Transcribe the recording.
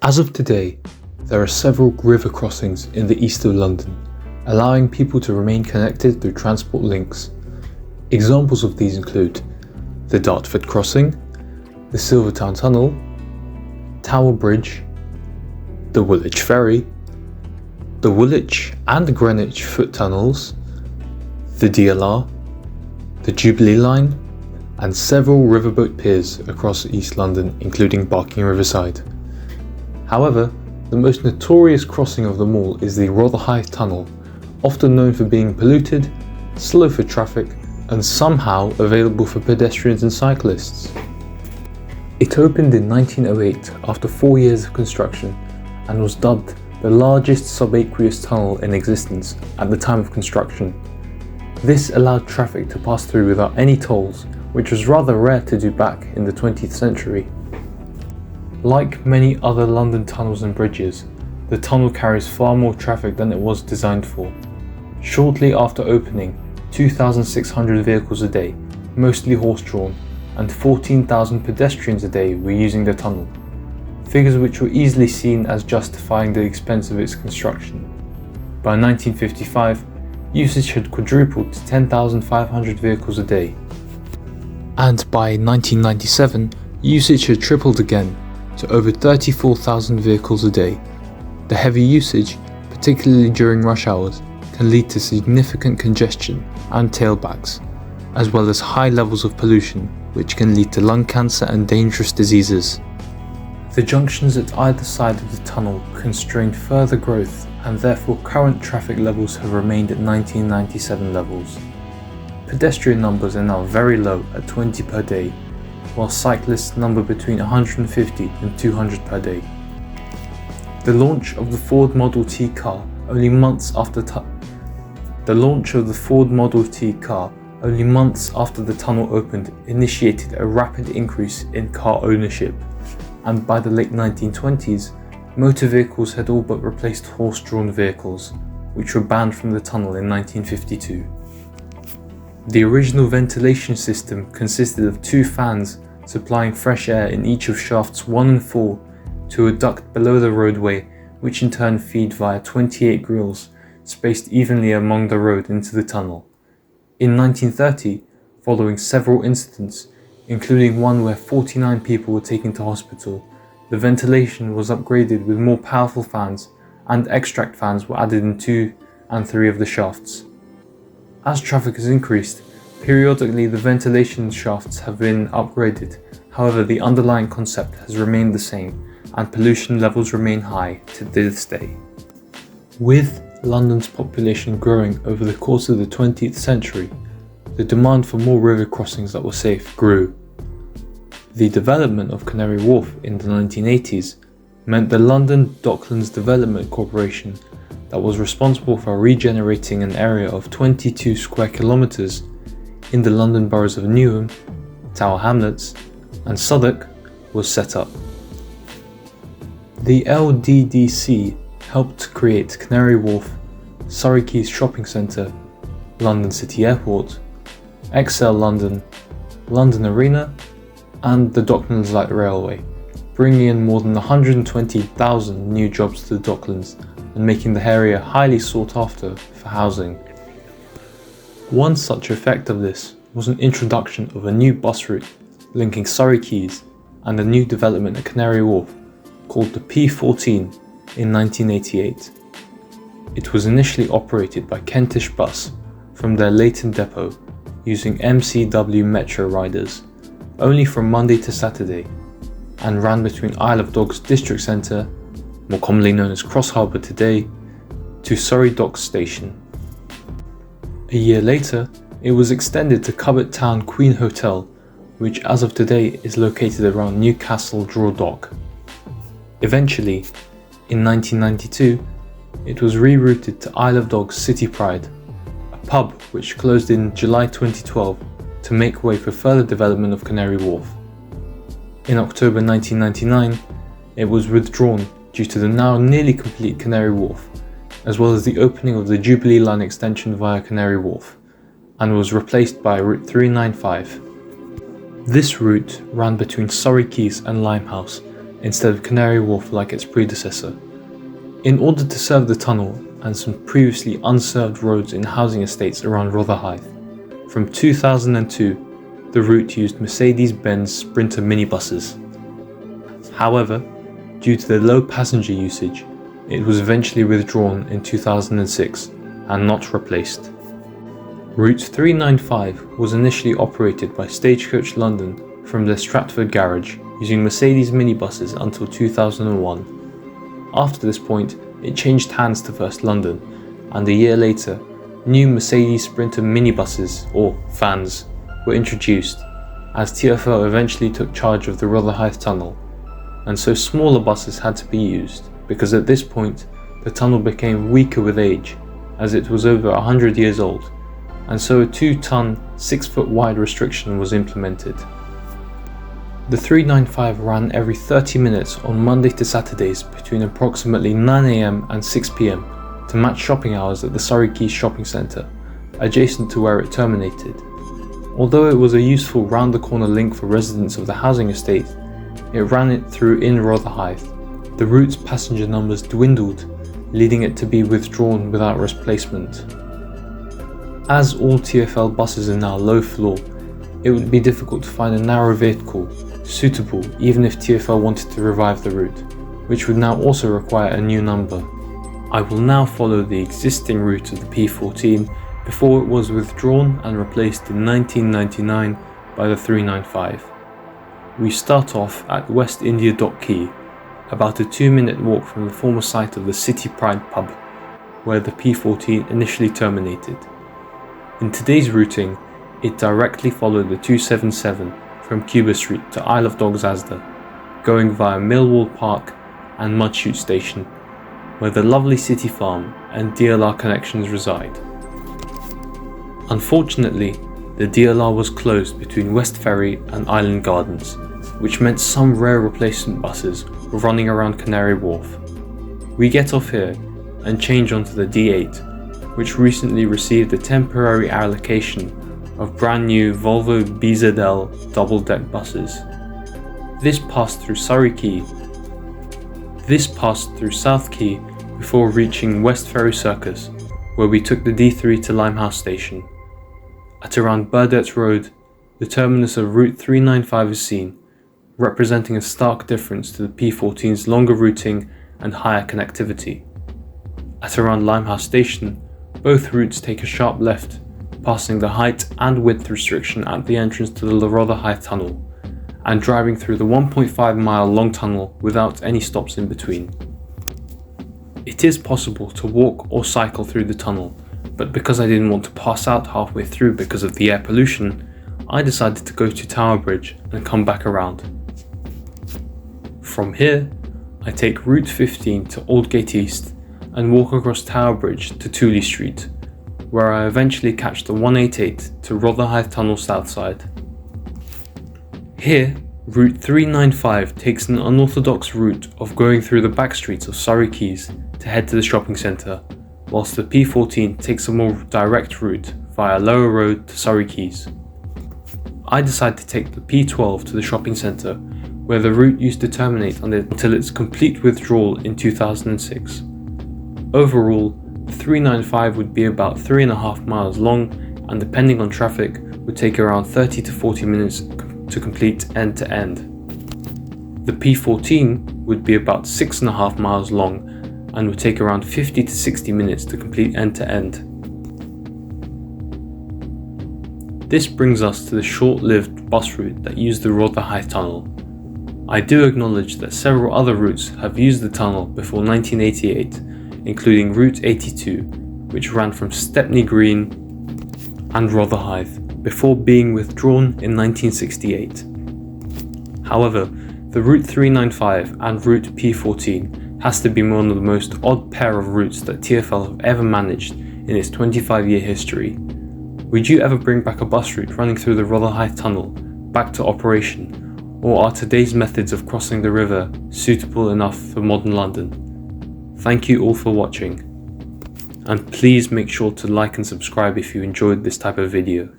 As of today, there are several river crossings in the east of London, allowing people to remain connected through transport links. Examples of these include the Dartford Crossing, the Silvertown Tunnel, Tower Bridge, the Woolwich Ferry, the Woolwich and Greenwich Foot Tunnels, the DLR, the Jubilee Line, and several riverboat piers across East London, including Barking Riverside. However, the most notorious crossing of them all is the Rotherhithe Tunnel, often known for being polluted, slow for traffic, and somehow available for pedestrians and cyclists. It opened in 1908 after 4 years of construction and was dubbed the largest subaqueous tunnel in existence at the time of construction. This allowed traffic to pass through without any tolls, which was rather rare to do back in the 20th century. Like many other London tunnels and bridges, the tunnel carries far more traffic than it was designed for. Shortly after opening, 2,600 vehicles a day, mostly horse-drawn, and 14,000 pedestrians a day were using the tunnel, figures which were easily seen as justifying the expense of its construction. By 1955, usage had quadrupled to 10,500 vehicles a day. And by 1997, usage had tripled again to over 34,000 vehicles a day. The heavy usage, particularly during rush hours, can lead to significant congestion and tailbacks, as well as high levels of pollution, which can lead to lung cancer and dangerous diseases. The junctions at either side of the tunnel constrained further growth, and therefore current traffic levels have remained at 1997 levels. Pedestrian numbers are now very low at 20 per day, while cyclists number between 150 and 200 per day. The launch of the Ford Model T car only months after the tunnel opened initiated a rapid increase in car ownership, and by the late 1920s, motor vehicles had all but replaced horse-drawn vehicles, which were banned from the tunnel in 1952. The original ventilation system consisted of 2 fans supplying fresh air in each of shafts 1 and 4 to a duct below the roadway, which in turn feed via 28 grills spaced evenly along the road into the tunnel. In 1930, following several incidents, including one where 49 people were taken to hospital, the ventilation was upgraded with more powerful fans, and extract fans were added in 2 and 3 of the shafts. As traffic has increased, periodically the ventilation shafts have been upgraded. However, the underlying concept has remained the same, and pollution levels remain high to this day. With London's population growing over the course of the 20th century, the demand for more river crossings that were safe grew. The development of Canary Wharf in the 1980s meant the London Docklands Development Corporation, that was responsible for regenerating an area of 22 square kilometres in the London boroughs of Newham, Tower Hamlets, and Southwark, was set up. The LDDC helped create Canary Wharf, Surrey Quays Shopping Centre, London City Airport, XL London, London Arena, and the Docklands Light Railway, bringing in more than 120,000 new jobs to the Docklands and making the area highly sought after for housing. One such effect of this was an introduction of a new bus route linking Surrey Quays and a new development at Canary Wharf called the P14 in 1988. It was initially operated by Kentish Bus from their Leighton depot using MCW Metro riders, only from Monday to Saturday, and ran between Isle of Dogs District Centre, more commonly known as Cross Harbour today, to Surrey Docks Station. A year later, it was extended to Cubbott Town Queen Hotel, which as of today is located around Newcastle Draw Dock. Eventually, in 1992, it was rerouted to Isle of Dogs City Pride, a pub which closed in July 2012 to make way for further development of Canary Wharf. In October 1999, it was withdrawn due to the now nearly complete Canary Wharf, as well as the opening of the Jubilee Line extension via Canary Wharf, and was replaced by Route 395. This route ran between Surrey Quays and Limehouse instead of Canary Wharf like its predecessor. In order to serve the tunnel and some previously unserved roads in housing estates around Rotherhithe, from 2002 the route used Mercedes-Benz Sprinter minibuses. However, due to the low passenger usage, it was eventually withdrawn in 2006 and not replaced. Route 395 was initially operated by Stagecoach London from their Stratford garage using Mercedes minibuses until 2001. After this point, it changed hands to First London, and a year later, new Mercedes Sprinter minibuses, or vans, were introduced, as TfL eventually took charge of the Rotherhithe Tunnel, and so smaller buses had to be used, because at this point, the tunnel became weaker with age, as it was over 100 years old, and so a 2-ton, 6-foot wide restriction was implemented. The 395 ran every 30 minutes on Monday to Saturdays between approximately 9 AM and 6 PM to match shopping hours at the Surrey Quays shopping centre, adjacent to where it terminated. Although it was a useful round-the-corner link for residents of the housing estate, it ran it through in Rotherhithe. The route's passenger numbers dwindled, leading it to be withdrawn without replacement. As all TfL buses are now low floor, it would be difficult to find a narrow vehicle suitable even if TfL wanted to revive the route, which would now also require a new number. I will now follow the existing route of the P14 before it was withdrawn and replaced in 1999 by the 395. We start off at West India Dock Quay, about a 2-minute walk from the former site of the City Pride pub, where the P14 initially terminated. In today's routing, it directly followed the 277 from Cuba Street to Isle of Dogs Asda, going via Millwall Park and Mudchute Station, where the lovely City Farm and DLR connections reside. Unfortunately, the DLR was closed between West Ferry and Island Gardens, which meant some rare replacement buses were running around Canary Wharf. We get off here and change onto the D8, which recently received a temporary allocation of brand new Volvo BZL double-deck buses. This passed through South Quay before reaching West Ferry Circus, where we took the D3 to Limehouse Station. At around Burdett Road, the terminus of Route 395 is seen, representing a stark difference to the P14's longer routing and higher connectivity. At around Limehouse Station, both routes take a sharp left, passing the height and width restriction at the entrance to the Rotherhithe Tunnel, and driving through the 1.5-mile long tunnel without any stops in between. It is possible to walk or cycle through the tunnel, but because I didn't want to pass out halfway through because of the air pollution, I decided to go to Tower Bridge and come back around. From here, I take Route 15 to Aldgate East and walk across Tower Bridge to Tooley Street, where I eventually catch the 188 to Rotherhithe Tunnel south side. Here, Route 395 takes an unorthodox route of going through the back streets of Surrey Quays to head to the shopping centre, whilst the P14 takes a more direct route via Lower Road to Surrey Quays. I decide to take the P12 to the shopping centre, where the route used to terminate until its complete withdrawal in 2006. Overall, the 395 would be about 3.5 miles long, and depending on traffic, would take around 30 to 40 minutes to complete end to end. The P14 would be about 6.5 miles long and would take around 50 to 60 minutes to complete end to end. This brings us to the short-lived bus route that used the Rotherhithe Tunnel. I do acknowledge that several other routes have used the tunnel before 1988, including Route 82, which ran from Stepney Green and Rotherhithe before being withdrawn in 1968. However, the Route 395 and Route P14 has to be one of the most odd pair of routes that TfL have ever managed in its 25-year history. Would you ever bring back a bus route running through the Rotherhithe Tunnel back to operation, or are today's methods of crossing the river suitable enough for modern London? Thank you all for watching, and please make sure to like and subscribe if you enjoyed this type of video.